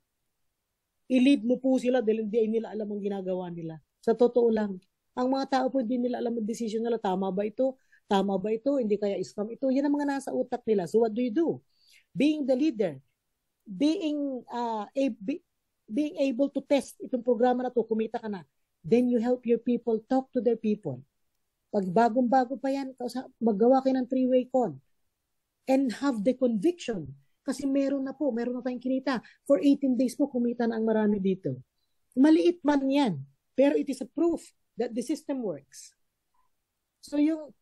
S1: i-lead mo po sila dahil hindi nila alam ang ginagawa nila. Sa totoo lang, ang mga tao po hindi nila alam ang decision nila, tama ba ito? Tama ba ito? Hindi kaya scam ito? Yan ang mga nasa utak nila. So what do you do? Being the leader, being able to test itong programa na to, kumita ka na, then you help your people talk to their people. Pag bagong-bago pa yan, maggawa kayo ng 3-way call and have the conviction. Kasi meron na tayong kinita. For 18 days po, kumita na ang marami dito. Maliit man yan, pero it is a proof that the system works. So yung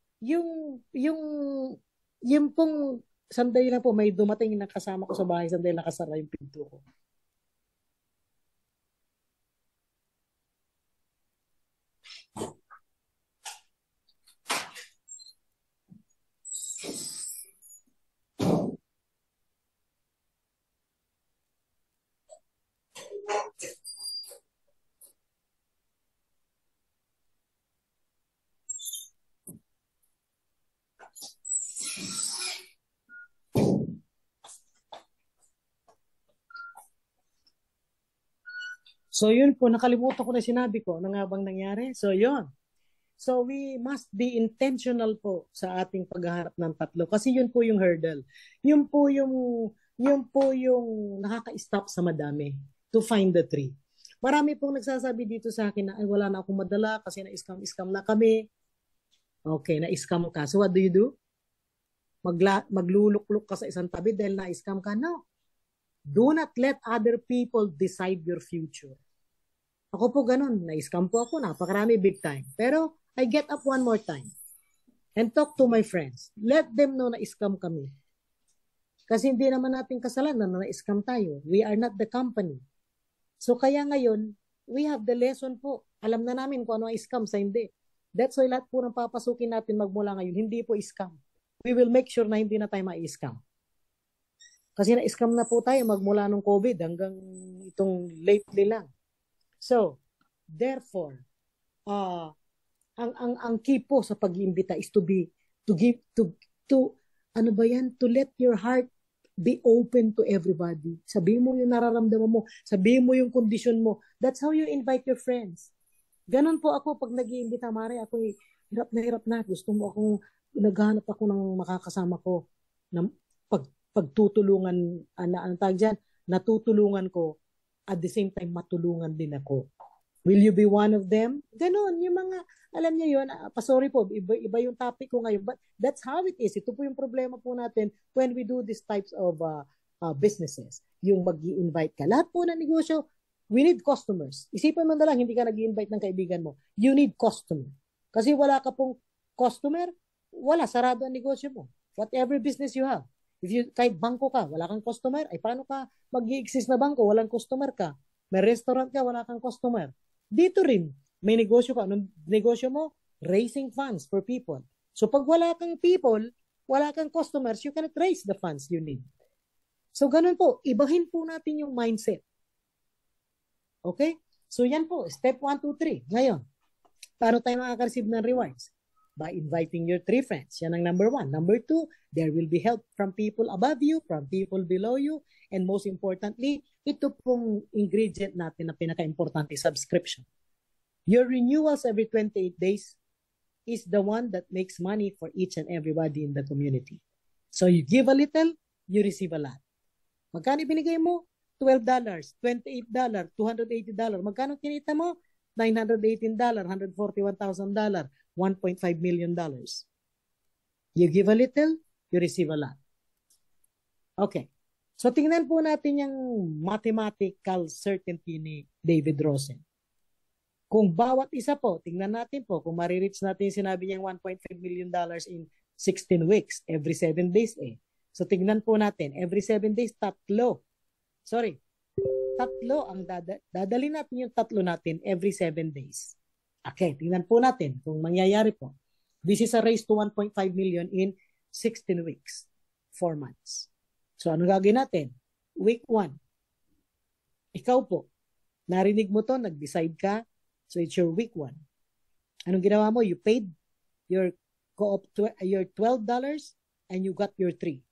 S1: pong sandali lang po, may dumating na kasama ko sa bahay, sandali nakasara yung pinto ko. So yun po, nakalimutan ko na sinabi ko, ano nga bang nangyari? So yun. So we must be intentional po sa ating paghaharap ng tatlo kasi yun po yung hurdle. Yun po yung nakaka-stop sa madami to find the tree. Marami pong nagsasabi dito sa akin na ay wala na akong madala kasi na-scam na kami. Okay, na-scam ka. So what do you do? Maglulukluk ka sa isang tabi dahil na-scam ka? No. Do not let other people decide your future. Ako po ganun, na-scam po ako, napakarami big time. Pero I get up one more time and talk to my friends. Let them know na scam kami. Kasi hindi naman natin kasalanan na na-scam tayo. We are not the company. So kaya ngayon, we have the lesson po. Alam na namin kung ano ang scam sa hindi. That's why lahat po ng papasukin natin magmula ngayon, hindi po scam. We will make sure na hindi na tayo ma-scam. Kasi na-scam na po tayo magmula nung COVID hanggang itong lately lang. So, therefore, ang key po sa pag-iimbita is to let your heart be open to everybody. Sabihin mo yung nararamdaman mo, sabihin mo yung kondisyon mo. That's how you invite your friends. Ganon po ako pag nag-iimbita, Mare, ako hirap na. Gusto mo akong, naghanap ako ng makakasama ko na pagtutulungan, ang tawag dyan, natutulungan ko, at the same time matulungan din ako. Will you be one of them? Ganon, yung mga, alam niyo yun, sorry po, iba yung topic ko ngayon, but that's how it is. Ito po yung problema po natin when we do these types of businesses. Yung mag-i-invite ka. Lahat po ng negosyo, we need customers. Isipin mo na lang, hindi ka nag-i-invite ng kaibigan mo. You need customer. Kasi wala ka pong customer, wala, sarado ang negosyo mo. Whatever business you have. Kahit bangko ka, wala kang customer, ay paano ka mag-i-exist na bangko, walang customer ka. May restaurant ka, wala kang customer. Dito rin, may negosyo ka. Anong negosyo mo? Raising funds for people. So pag wala kang people, wala kang customers, you cannot raise the funds you need. So ganun po, ibahin po natin yung mindset. Okay? So yan po, step 1, 2, 3. Ngayon, paano tayo makaka-receive ng rewards? By inviting your 3 friends. Yan ang number 1. Number 2, there will be help from people above you, from people below you, and most importantly, ito pong ingredient natin na pinaka-importante, subscription. Your renewals every 28 days is the one that makes money for each and everybody in the community. So you give a little, you receive a lot. Magkano binigay mo? $12, $28, $280. Magkano kinita mo? $918, $141,000, $1.5 million. You give a little, you receive a lot. Okay. So tingnan po natin yung mathematical certainty ni David Rosen. Kung bawat isa po, tingnan natin po, kung marireach natin sinabi niyang $1.5 million in 16 weeks, every 7 days So tignan po natin, every 7 days, tatlo ang dadali natin yung tatlo natin every 7 days. Okay, tingnan po natin kung mangyayari po. This is a race to 1.5 million in 16 weeks, 4 months. So ano gagawin natin? Week 1. Ikaw po, narinig mo to, nag-decide ka, so it's your week 1. Anong ginawa mo? You paid your $12 and you got your 3.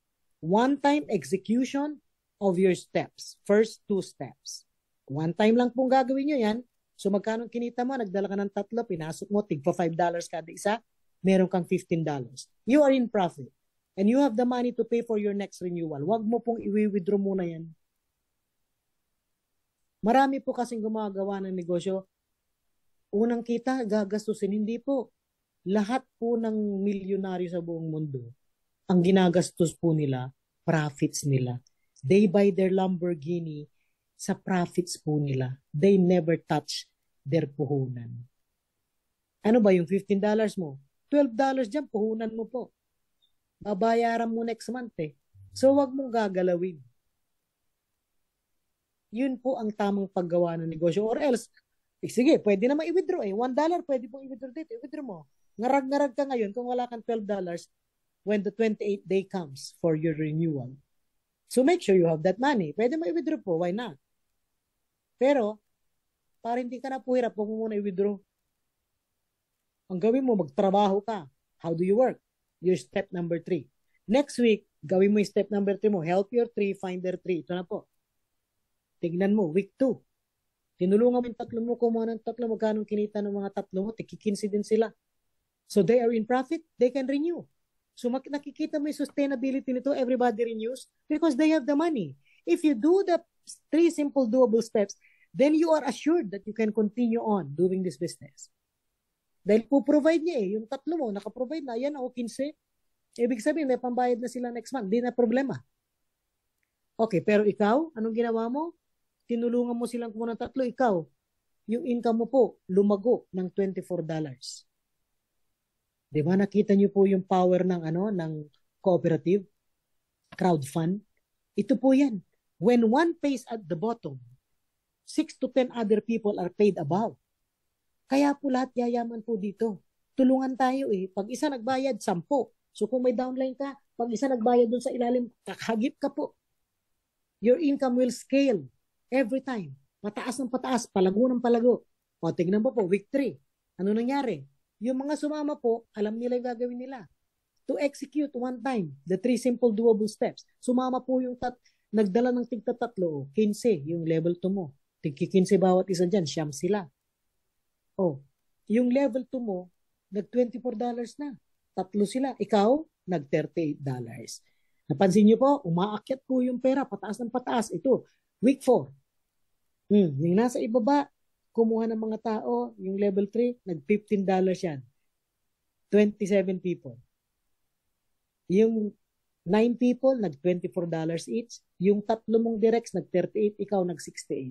S1: One-time execution of your steps. First 2 steps. One time lang pong gagawin nyo yan. So magkano kinita mo? Nagdala ka ng 3, pinasok mo, tigpa $5 kada isa, meron kang $15. You are in profit. And you have the money to pay for your next renewal. Huwag mo pong i-withdraw muna yan. Marami po kasing gumagawa ng negosyo. Unang kita, gagastusin. Hindi po. Lahat po ng milyonaryo sa buong mundo, ang ginagastos po nila, profits nila. They buy their Lamborghini sa profits po nila. They never touch their puhunan. Ano ba yung $15 mo? $12 dyan, puhunan mo po. Babayaran mo next month eh. So wag mong gagalawin. Yun po ang tamang paggawa ng negosyo. Or else, sige, pwede naman i-withdraw eh. $1 pwede pong i-withdraw dito. I-withdraw mo. Ngarag-ngarag ka ngayon kung wala kang $12 when the 28th day comes for your renewal. So make sure you have that money. Pwede mo i-withdraw po. Why not? Pero, para hindi ka na po hirap, huwag mo muna i-withdraw. Ang gawin mo, magtrabaho ka. How do you work? Your step number 3. Next week, gawin mo yung step number 3 mo. Help your 3, find their 3. Ito na po. Tignan mo, week 2. Tinulungan mo yung 3 mo, kumuha ng 3, magkano kinita ng mga 3 mo, tikikinsi din sila. So they are in profit, they can renew. So nakikita mo yung sustainability nito, everybody renews because they have the money. If you do the 3 simple doable steps, then you are assured that you can continue on doing this business. Dahil po provide niya eh, yung 3 mo, nakaprovide na, yan o 15. Ibig sabihin, may pambayad na sila next month, di na problema. Okay, pero ikaw, anong ginawa mo? Tinulungan mo silang kumuha ng 3, ikaw, yung income mo po, lumago ng $24. Di ba? Nakita niyo po yung power ng ng cooperative, crowdfund. Ito po yan. When one pays at the bottom, 6 to 10 other people are paid above. Kaya po lahat yayaman po dito. Tulungan tayo eh. Pag isa nagbayad, 10. So kung may downline ka, pag isa nagbayad dun sa ilalim, kakagip ka po. Your income will scale every time. Pataas ng pataas, palago ng palago. O tignan mo po, week 3. Ano nangyari? Yung mga sumama po, alam nila yung gagawin nila. To execute one time, the 3 simple doable steps. Sumama po yung nagdala ng tigta 3, 15, yung level 2 mo. Tig-15 bawat isa dyan, siyam sila. Oh, yung level 2 mo, nag-$24 na. 3 sila. Ikaw, nag-$38. Napansin niyo po, umaakyat po yung pera, pataas ng pataas. Ito, week 4. Yung nasa ibaba, kumuha ng mga tao, yung level 3, nag-$15 yan. 27 people. Yung 9 people, nag-$24 each. Yung 3 mong directs, nag-38, ikaw nag-68.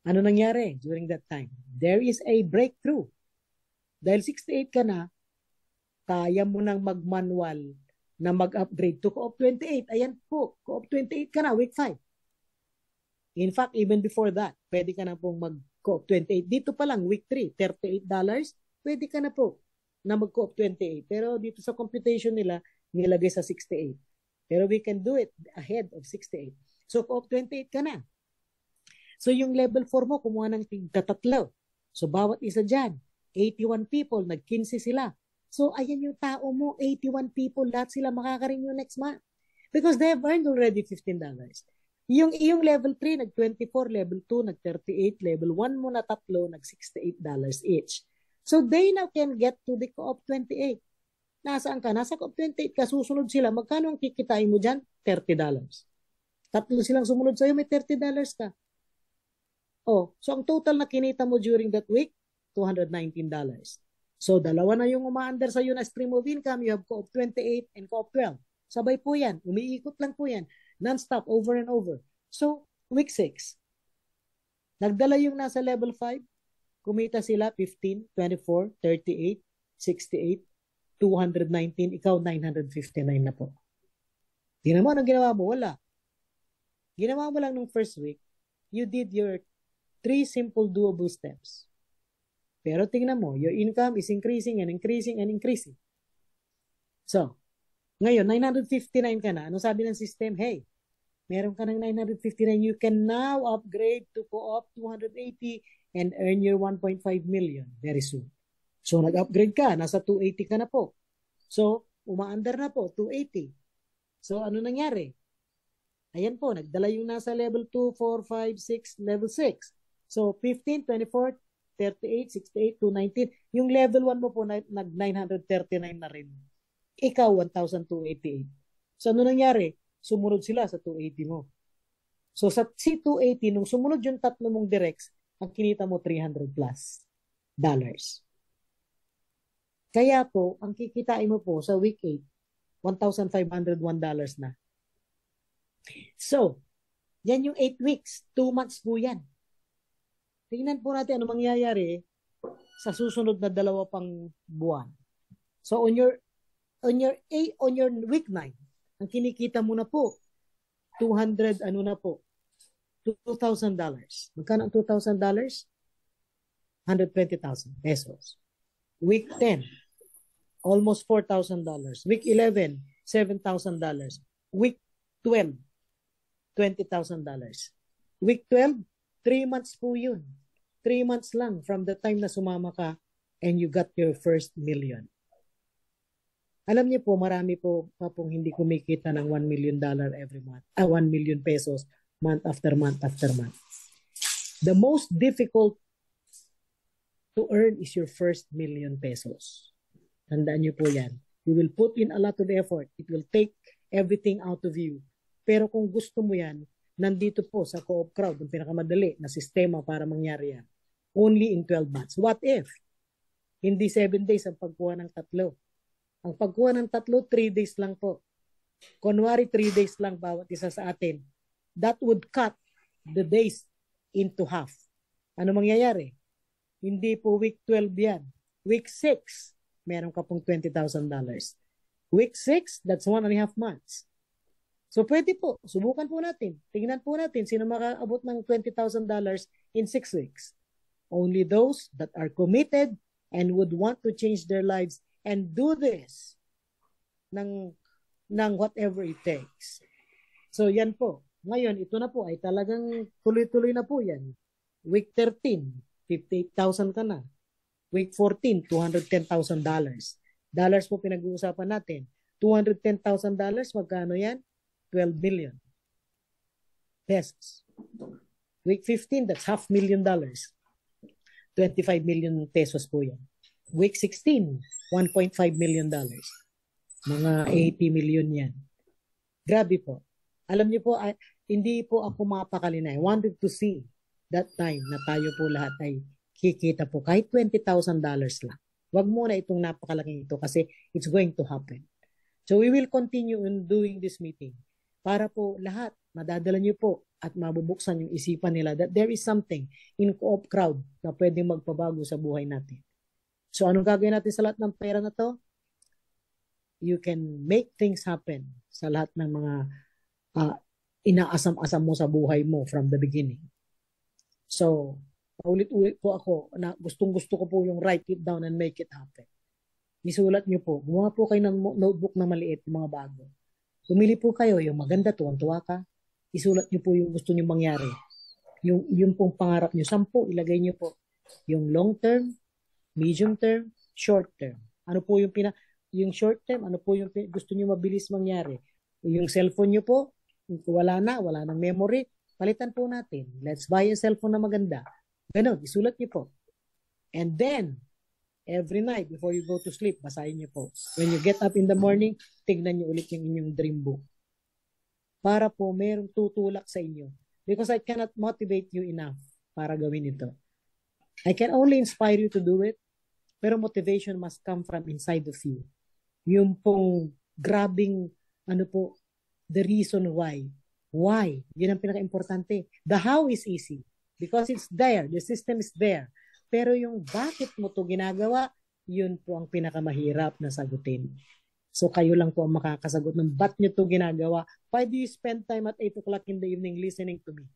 S1: Ano nangyari during that time? There is a breakthrough. Dahil 68 ka na, kaya mo nang mag-manual na mag-upgrade to Co-op 28. Ayan po, Co-op 28 ka na, week 5. In fact, even before that, pwede ka na pong mag-Co-op 28. Dito pa lang, week 3, $38, pwede ka na po na mag-Co-op 28. Pero dito sa computation nila, nilagay sa 68. Pero we can do it ahead of 68. So, Co-op 28 ka na. So, yung level 4 mo, kumuha ng tigta-3. So, bawat isa dyan, 81 people, nag-15 sila. So, ayan yung tao mo, 81 people, lahat sila makaka-renew next month. Because they have earned already $15. Yung level 3, nag-24, level 2, nag-38, level 1 mo na 3, nag-$68 each. So, they now can get to the Co-op 28. Nasaan ka? Nasa Co-op 28 ka, susunod sila. Magkano ang kikitain mo dyan? $30. 3 silang sumunod sa'yo, may $30 ka. Oh, so ang total na kinita mo during that week, $219. So, dalawa na yung umaandar sa'yo na stream of income. You have Co-op 28 and Co-op 12. Sabay po yan. Umiikot lang po yan. Non-stop, over and over. So, week 6. Nagdala yung nasa level 5. Kumita sila 15, 24, 38, 68, 219. Ikaw, 959 na po. Tingnan mo, anong ginawa mo? Wala. Ginawa mo lang nung first week, you did your 3 simple doable steps. Pero tingnan mo, your income is increasing and increasing and increasing. So, ngayon, 959 ka na. Ano sabi ng system? Hey, meron ka ng 959. You can now upgrade to Co-op 280 and earn your 1.5 million very soon. So, nag-upgrade ka. Nasa 280 ka na po. So, umaandar na po, 280. So, ano nangyari? Ayan po, nagdala yung nasa level 2, 4, 5, 6, level 6. So, 15, 24, 38, 68, 219. Yung level 1 mo po, nag-939 na rin. Ikaw, 1,288. So, ano nangyari? Sumunod sila sa 280 mo. So, sa C280, nung sumunod yung tatlo mong directs, ang kinita mo $300 plus. Kaya po, ang kikitain mo po sa week 8, $1,501 na. So, yan yung 8 weeks. 2 months po yan. Tingnan po natin ano mangyayari sa susunod na 2 pang buwan. So, on your week 9, ang kinikita mo na po, $200, $2,000. Magkano ang $2,000? 120,000 pesos. Week 10, almost $4,000. Week 11, $7,000. Week 12, $20,000. Week 12, 3 months po yun. 3 months lang from the time na sumama ka and you got your first million. Alam niyo po, marami po pa pong hindi kumikita ng $1 million every month. 1 million pesos month after month after month. The most difficult to earn is your first million pesos. Tandaan niyo po yan. You will put in a lot of effort. It will take everything out of you. Pero kung gusto mo yan, nandito po sa Co-op Crowd, yung pinakamadali na sistema para mangyari yan. Only in 12 months. What if? Hindi 7 days ang pagkuha ng 3. Ang pagkuha ng 3, 3 days lang po. Kunwari 3 days lang bawat isa sa atin. That would cut the days into half. Ano mangyayari? Hindi po week 12 yan. Week 6, meron ka pong $20,000. Week 6, that's 1.5 months. So pwede po, subukan po natin. Tingnan po natin sino makaabot ng $20,000 in 6 weeks. Only those that are committed and would want to change their lives and do this ng whatever it takes. So yan po. Ngayon, ito na po ay talagang tuloy-tuloy na po yan. Week 13, 58,000 ka na. Week 14, $210,000. Dollars po pinag-uusapan natin. $210,000, magkano yan? 12 million pesos. Week 15, that's $500,000. 25 million pesos po yan. Week 16, $1.5 million. Mga 80 million yan. Grabe po. Alam niyo po, hindi po ako mapakali na. I wanted to see that time na tayo po lahat ay kikita po kahit $20,000 lang. Wag muna itong napakalaking ito kasi it's going to happen. So we will continue in doing this meeting para po lahat madadala niyo po at mabubuksan yung isipan nila that there is something in Co-op Crowd na pwedeng magpabago sa buhay natin. So anong gagawin natin sa lahat ng pera na to? You can make things happen sa lahat ng mga inaasam-asam mo sa buhay mo from the beginning. So, paulit-ulit po ako na gustong-gusto ko po yung write it down and make it happen. Isulat niyo po. Gumawa po kayo ng notebook na maliit, mga bago. Pumili po kayo yung maganda, tuwang-tuwa ka. Isulat niyo po yung gusto niyo mangyari. Yung pong pangarap niyo, 10, ilagay niyo po. Yung long term, medium term, short term. Ano po yung short term, ano po yung gusto niyo mabilis mangyari? Yung cellphone niyo po, wala nang memory, palitan po natin. Let's buy a cellphone na maganda. Ganun, isulat niyo po. And then, every night before you go to sleep, basahin niyo po. When you get up in the morning, tignan niyo ulit yung inyong dream book. Para po mayroong tutulak sa inyo. Because I cannot motivate you enough para gawin ito. I can only inspire you to do it, pero motivation must come from inside of you. Yung pong grabbing, the reason why. Why? Yun ang pinaka-importante. The how is easy. Because it's there. The system is there. Pero yung bakit mo to ginagawa, yun po ang pinakamahirap na sagutin. So kayo lang po ang makakasagot ng ba't nyo to ginagawa? Why do you spend time at 8 o'clock in the evening listening to me?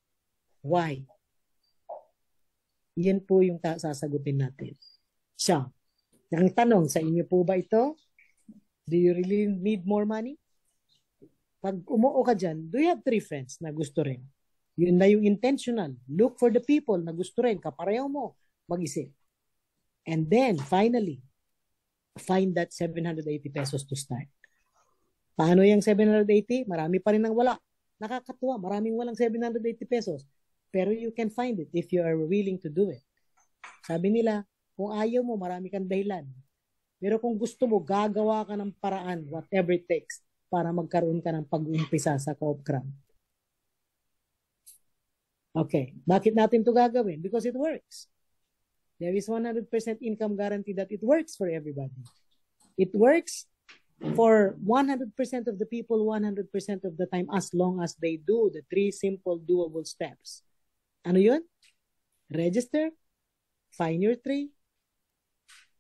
S1: Why? Yan po yung sasagutin natin. So, ang tanong sa inyo po ba ito? Do you really need more money? Pag umuo ka dyan, do you have 3 friends na gusto rin? Yun na yung intentional. Look for the people na gusto rin. Kapareho mo mag-isip. And then, finally, find that 780 pesos to start. Paano yung 780? Marami pa rin ang wala. Nakakatuwa. Maraming walang 780 pesos. Pero you can find it if you are willing to do it. Sabi nila, kung ayaw mo, marami kang dahilan. Pero kung gusto mo, gagawa ka ng paraan, whatever it takes, para magkaroon ka ng pag-uumpisa sa Co-op Crowd. Okay. Bakit natin ito gagawin? Because it works. There is 100% income guarantee that it works for everybody. It works for 100% of the people 100% of the time as long as they do the 3 simple doable steps. Ano yun? Register, find your 3,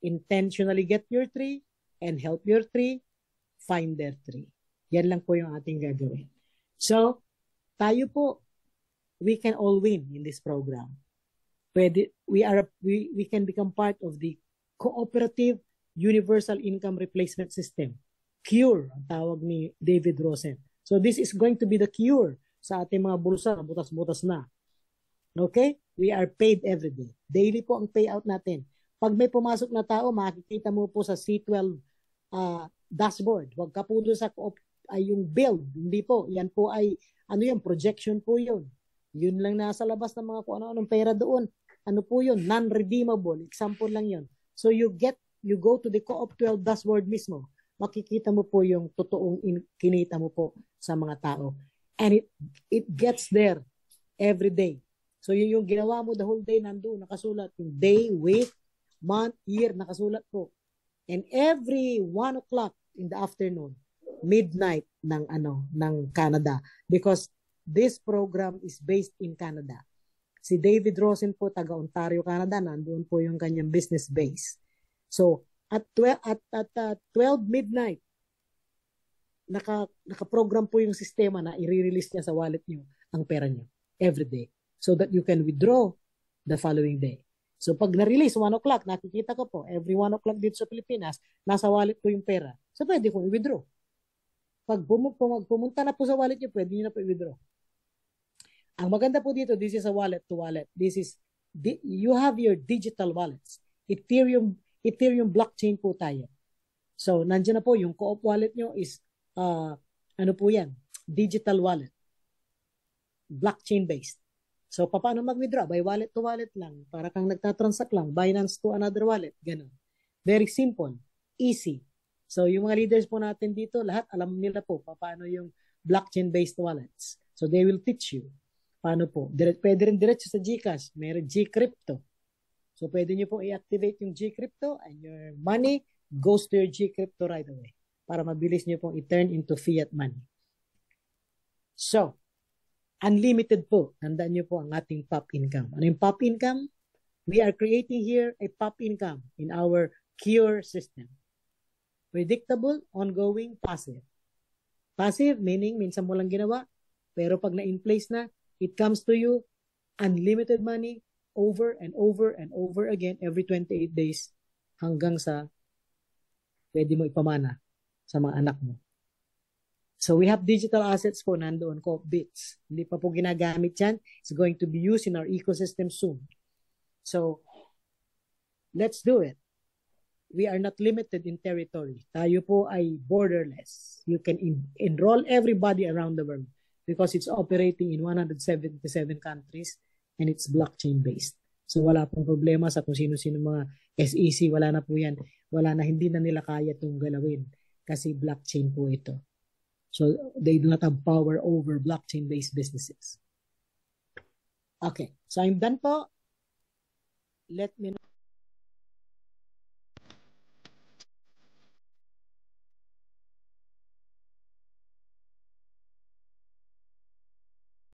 S1: intentionally get your 3, and help your 3, find their 3. Yan lang po yung ating gagawin. So, tayo po, we can all win in this program. We can become part of the Cooperative Universal Income Replacement System. CURE, ang tawag ni David Rosen. So this is going to be the cure sa ating mga bulsa, butas-butas na. Okay? We are paid every day. Daily po ang payout natin. Pag may pumasok na tao, makikita mo po sa C12 dashboard. Huwag ka po doon sa ay yung build. Hindi po. Yan po ay, ano yung projection po yun. Yun lang nasa labas ng mga kung ano-anong pera doon. Ano po yun? Non-redeemable. Example lang yun. So you go to the Co-op 12 dashboard mismo. Makikita mo po yung totoong kinita mo po sa mga tao. And it gets there every day. So yun yung ginawa mo the whole day nandoon, nakasulat. Yung day, week, month, year, nakasulat po. And every 1 o'clock in the afternoon, midnight ng Canada. Because this program is based in Canada. Si David Rosen po, taga Ontario, Canada, nandoon po yung kanyang business base. So, at 12 midnight, naka-program po yung sistema na i-release niya sa wallet niyo ang pera niyo every day so that you can withdraw the following day. So, pag na-release 1 o'clock, nakikita ko po, every 1 o'clock dito sa Pilipinas, nasa wallet ko yung pera. So, pwede kong i-withdraw. Pag pumunta na po sa wallet niyo, pwede niyo na po i-withdraw. Ang maganda po dito, this is a wallet to wallet. You have your digital wallets. Ethereum blockchain po tayo. So, nandiyan na po, yung Co-op wallet nyo is, ano po yan? Digital wallet. Blockchain-based. So, paano mag-withdraw? By wallet to wallet lang. Para kang nagtatransact lang. Binance to another wallet. Ganun. Very simple. Easy. So, yung mga leaders po natin dito, lahat alam nila po paano yung blockchain-based wallets. So, they will teach you. Paano po? Pwede rin diretso sa GCash. Meron Gcrypto. So, pwede nyo pong i-activate yung Gcrypto and your money goes to your Gcrypto right away para mabilis nyo pong i-turn into fiat money. So, unlimited po. Tandaan nyo po ang ating POP income. Ano yung POP income? We are creating here a POP income in our CURE system. Predictable, ongoing, passive. Passive, meaning minsan mo lang ginawa, pero pag na-in place na, it comes to you, unlimited money, over and over and over again every 28 days hanggang sa pwede mo ipamana sa mga anak mo. So we have digital assets po nandoon, Co-op Bits. Hindi pa po ginagamit yan. It's going to be used in our ecosystem soon. So let's do it. We are not limited in territory. Tayo po ay borderless. You can enroll everybody around the world because it's operating in 177 countries and it's blockchain-based. So wala pong problema sa kung sino-sino mga SEC, wala na po yan. Wala na, hindi na nila kaya itong galawin kasi blockchain po ito. So they do not have power over blockchain-based businesses. Okay, so I'm done po. Let me know.